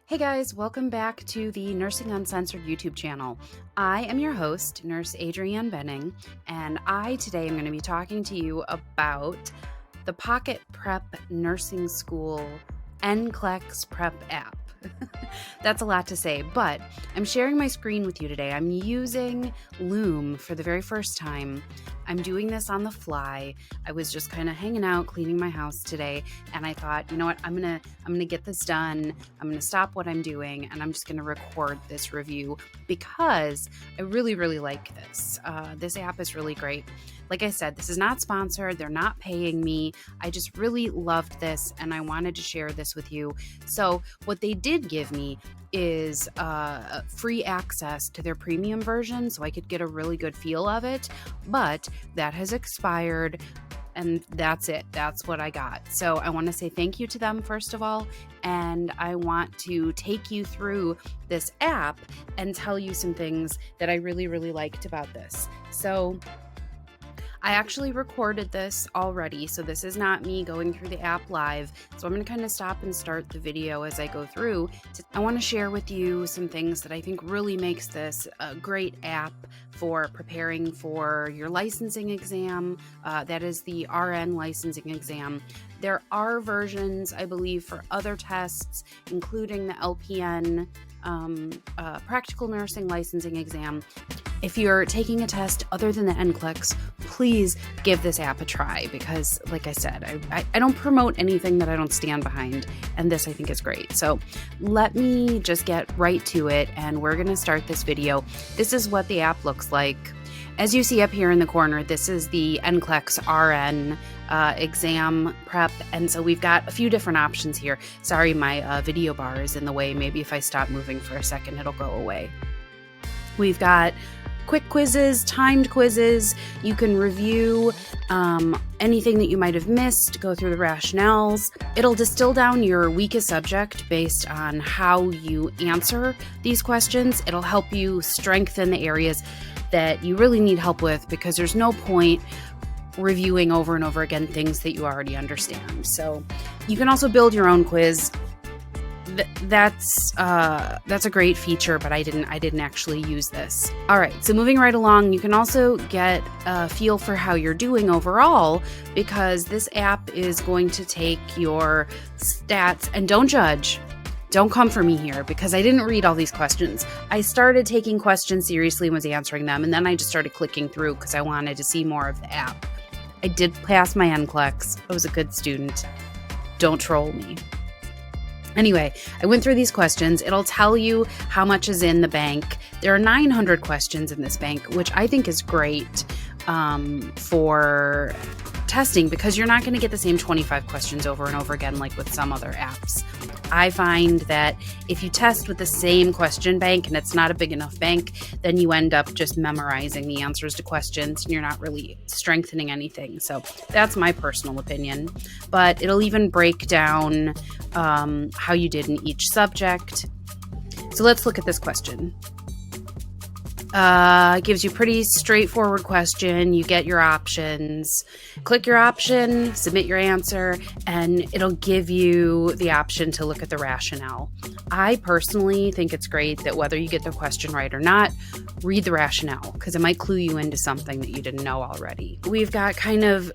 Hey guys, welcome back to the Nursing Uncensored YouTube channel. I am your host, Nurse Adrianne Benning, and today am going to be talking to you about the Pocket Prep Nursing School NCLEX Prep app. That's a lot to say, but I'm sharing my screen with you today. I'm using Loom for the very first time. I'm doing this on the fly. I was just kind of hanging out, cleaning my house today, and I thought, you know what, I'm gonna get this done. I'm gonna stop what I'm doing, and I'm just gonna record this review because I really, really like this. This app is really great. Like I said, this is not sponsored. They're not paying me. I just really loved this, and I wanted to share this with you. So what they did give me is free access to their premium version, so I could get a really good feel of it, but that has expired, and that's it. That's what I got. So I want to say thank you to them, first of all, and I want to take you through this app and tell you some things that I really, really liked about this. So I actually recorded this already, so this is not me going through the app live. So I'm going to kind of stop and start the video as I go through. I want to share with you some things that I think really makes this a great app for preparing for your licensing exam. That is the RN licensing exam. There are versions, I believe, for other tests, including the LPN practical nursing licensing exam. If you're taking a test other than the NCLEX, please give this app a try because, like I said, I don't promote anything that I don't stand behind, and this I think is great. So let me just get right to it, and we're going to start this video. This is what the app looks like. As you see up here in the corner, this is the NCLEX-RN exam prep, and so we've got a few different options here. Sorry, my video bar is in the way. Maybe if I stop moving for a second, it'll go away. We've got quick quizzes, timed quizzes. You can review anything that you might have missed, go through the rationales. It'll distill down your weakest subject based on how you answer these questions. It'll help you strengthen the areas that you really need help with, because there's no point reviewing over and over again things that you already understand. So you can also build your own quiz. That's a great feature, but I didn't actually use this. All right, so moving right along, you can also get a feel for how you're doing overall, because this app is going to take your stats. And don't judge. Don't come for me here, because I didn't read all these questions. I started taking questions seriously and was answering them, and then I just started clicking through because I wanted to see more of the app. I did pass my NCLEX. I was a good student. Don't troll me. Anyway, I went through these questions. It'll tell you how much is in the bank. There are 900 questions in this bank, which I think is great for testing, because you're not going to get the same 25 questions over and over again like with some other apps. I find that if you test with the same question bank and it's not a big enough bank, then you end up just memorizing the answers to questions and you're not really strengthening anything. So that's my personal opinion. But it'll even break down how you did in each subject. So let's look at this question. It gives you a pretty straightforward question. You get your options. Click your option, submit your answer, and it'll give you the option to look at the rationale. I personally think it's great that whether you get the question right or not, read the rationale, because it might clue you into something that you didn't know already. We've got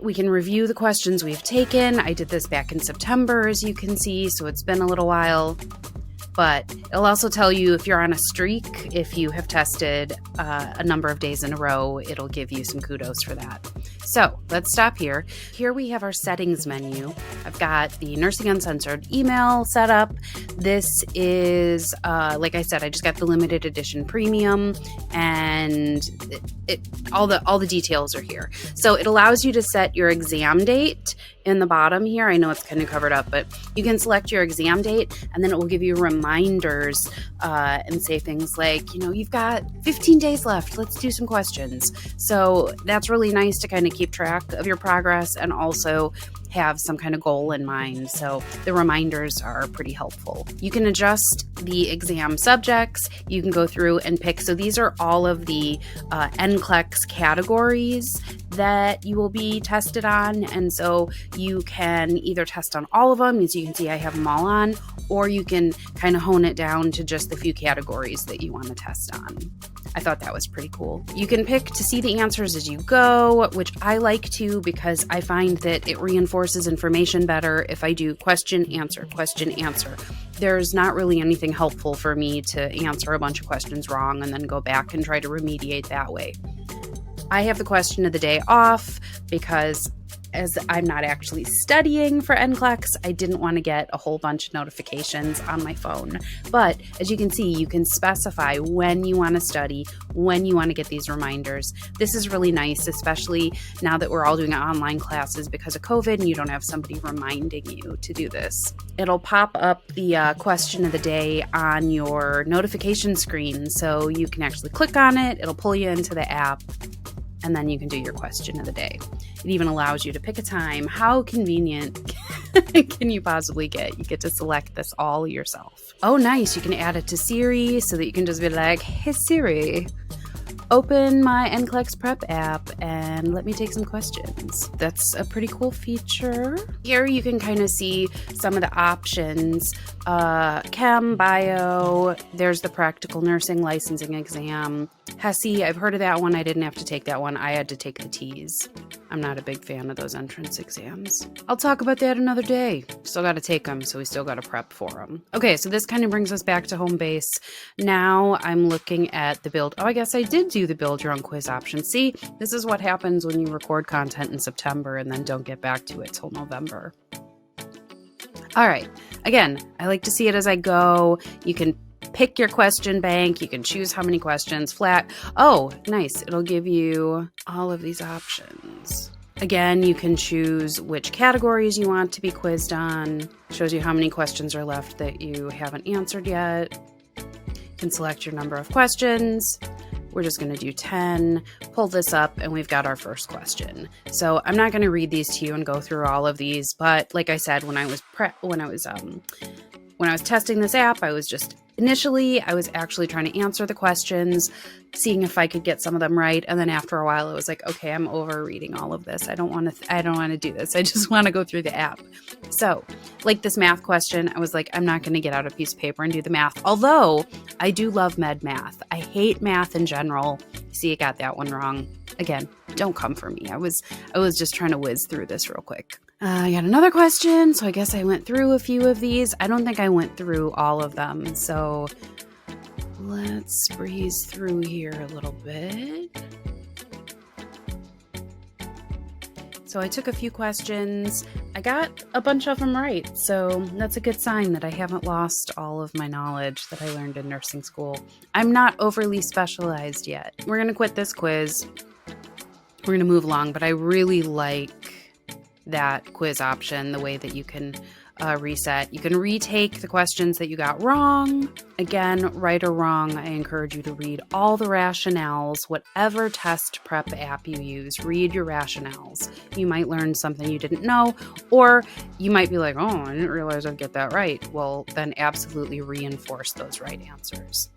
we can review the questions we've taken. I did this back in September, as you can see, so it's been a little while. But it'll also tell you if you're on a streak, if you have tested a number of days in a row, it'll give you some kudos for that. So let's stop here. Here we have our settings menu. I've got the Nursing Uncensored email set up. This is, like I said, I just got the limited edition premium, and all the details are here. So it allows you to set your exam date in the bottom here. I know it's kind of covered up, but you can select your exam date, and then it will give you reminders and say things like, you've got 15 days left. Let's do some questions. So that's really nice to kind of keep track of your progress and also have some kind of goal in mind. So the reminders are pretty helpful. You can adjust the exam subjects. You can go through and pick. So these are all of the NCLEX categories that you will be tested on. And so you can either test on all of them, as you can see I have them all on, or you can kind of hone it down to just the few categories that you want to test on. I thought that was pretty cool. You can pick to see the answers as you go, which I like to because I find that it reinforces information better if I do question, answer, question, answer. There's not really anything helpful for me to answer a bunch of questions wrong and then go back and try to remediate that way. I have the question of the day off because as I'm not actually studying for NCLEX, I didn't want to get a whole bunch of notifications on my phone. But as you can see, you can specify when you want to study, when you want to get these reminders. This is really nice, especially now that we're all doing online classes because of COVID and you don't have somebody reminding you to do this. It'll pop up the question of the day on your notification screen, so you can actually click on it. It'll pull you into the app, and then you can do your question of the day. It even allows you to pick a time. How convenient can you possibly get? You get to select this all yourself. Oh, nice. You can add it to Siri so that you can just be like, hey, Siri, open my NCLEX Prep app and let me take some questions. That's a pretty cool feature. Here you can kind of see some of the options. Chem, bio, there's the practical nursing licensing exam. HESI, I've heard of that one. I didn't have to take that one. I had to take the T's. I'm not a big fan of those entrance exams. I'll talk about that another day. Still got to take them, so we still got to prep for them. Okay, so this kind of brings us back to home base. Now I'm looking at the build. Oh, I guess I did do the build your own quiz option. See, this is what happens when you record content in September and then don't get back to it till November. All right, again, I like to see it as I go. You can pick your question bank. You can choose how many questions, flat. Oh, nice. It'll give you all of these options. Again, you can choose which categories you want to be quizzed on. Shows you how many questions are left that you haven't answered yet. You can select your number of questions. We're just going to do 10, pull this up, and we've got our first question. So I'm not going to read these to you and go through all of these, but like I said, when I was testing this app, I was actually trying to answer the questions, seeing if I could get some of them right. And then after a while, it was like, okay, I'm over reading all of this. I don't want to do this. I just want to go through the app. So like this math question, I was like, I'm not going to get out a piece of paper and do the math. Although I do love med math. I hate math in general. See, I got that one wrong. Again, don't come for me. I was just trying to whiz through this real quick. I got another question, so I guess I went through a few of these. I don't think I went through all of them, so let's breeze through here a little bit. So I took a few questions. I got a bunch of them right, so that's a good sign that I haven't lost all of my knowledge that I learned in nursing school. I'm not overly specialized yet. We're going to quit this quiz. We're going to move along, but I really like that quiz option, the way that you can reset. You can retake the questions that you got wrong. Again, right or wrong, I encourage you to read all the rationales. Whatever test prep app you use, read your rationales. You might learn something you didn't know, or you might be like, oh, I didn't realize I'd get that right. Well, then absolutely reinforce those right answers.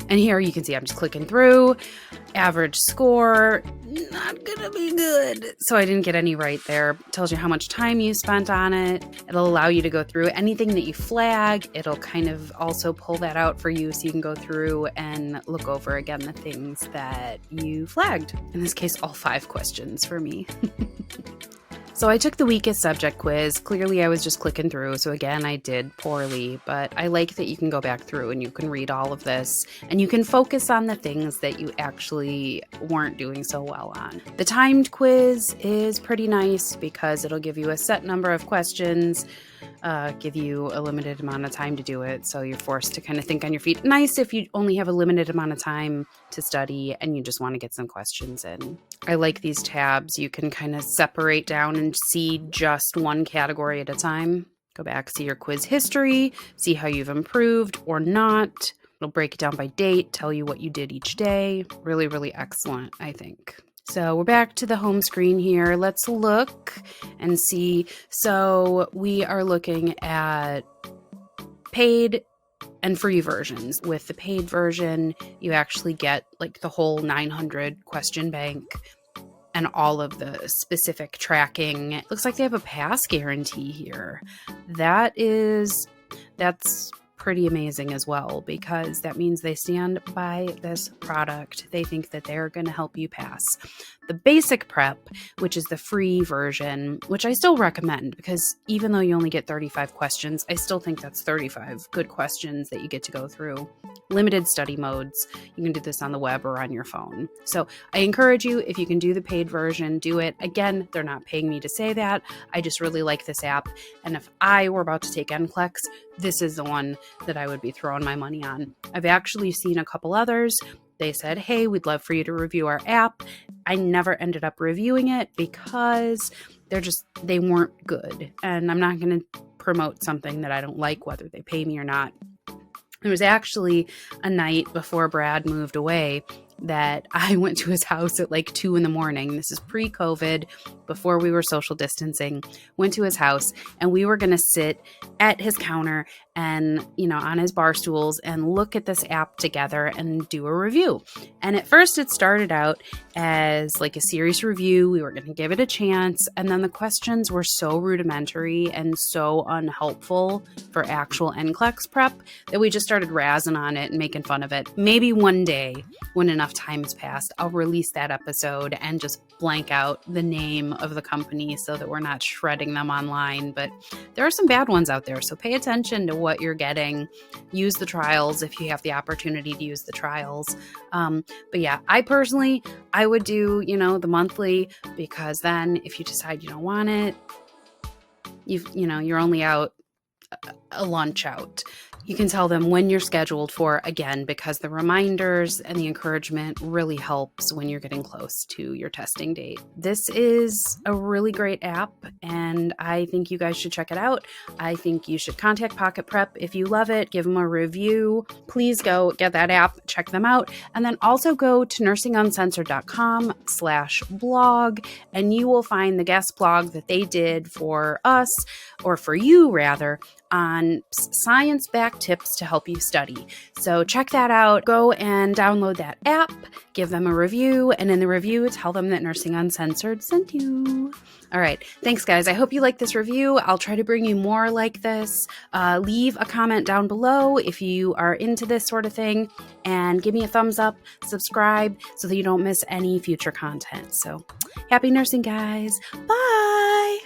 And here you can see I'm just clicking through. Average score, not gonna be good. So I didn't get any right there. It tells you how much time you spent on it. It'll allow you to go through anything that you flag. It'll kind of also pull that out for you so you can go through and look over again the things that you flagged. In this case, all 5 questions for me. So I took the weakest subject quiz. Clearly I was just clicking through, so again, I did poorly, but I like that you can go back through and you can read all of this and you can focus on the things that you actually weren't doing so well on. The timed quiz is pretty nice because it'll give you a set number of questions, give you a limited amount of time to do it, so you're forced to kind of think on your feet. Nice if you only have a limited amount of time to study and you just want to get some questions in. I like these tabs. You can kind of separate down and see just one category at a time. Go back, see your quiz history, see how you've improved or not. It'll break it down by date, tell you what you did each day. Really, really excellent, I think. So we're back to the home screen here. Let's look and see. So we are looking at paid and free versions. With the paid version, you actually get like the whole 900 question bank and all of the specific tracking. It looks like they have a pass guarantee here. That's pretty amazing as well, because that means they stand by this product. They think that they're going to help you pass. The basic prep, which is the free version, which I still recommend, because even though you only get 35 questions, I still think that's 35 good questions that you get to go through. Limited study modes. You can do this on the web or on your phone. So I encourage you, if you can do the paid version, do it. Again, they're not paying me to say that. I just really like this app. And if I were about to take NCLEX, this is the one that I would be throwing my money on. I've actually seen a couple others. They said, hey, we'd love for you to review our app. I never ended up reviewing it because they weren't good. And I'm not going to promote something that I don't like, whether they pay me or not. There was actually a night before Brad moved away that I went to his house at like 2 a.m. This is pre-COVID, before we were social distancing. Went to his house and we were going to sit at his counter and, on his bar stools and look at this app together and do a review. And at first it started out as like a serious review. We were going to give it a chance. And then the questions were so rudimentary and so unhelpful for actual NCLEX prep that we just started razzing on it and making fun of it. Maybe one day, when enough time has passed, I'll release that episode and just blank out the name of the company so that we're not shredding them online. But there are some bad ones out there, so pay attention to what you're getting. Use the trials if you have the opportunity to use the trials. But yeah, I would do, the monthly, because then if you decide you don't want it, you're only out a lunch out. You can tell them when you're scheduled for, again, because the reminders and the encouragement really helps when you're getting close to your testing date. This is a really great app, and I think you guys should check it out. I think you should contact Pocket Prep if you love it. Give them a review. Please go get that app, check them out, and then also go to nursinguncensored.com/blog, and you will find the guest blog that they did for us, or for you rather, on science-backed tips to help you study. So check that out. Go and download that app, give them a review, and in the review, tell them that Nursing Uncensored sent you. All right. Thanks, guys. I hope you like this review. I'll try to bring you more like this. Leave a comment down below if you are into this sort of thing, and give me a thumbs up, subscribe so that you don't miss any future content. So happy nursing, guys. Bye.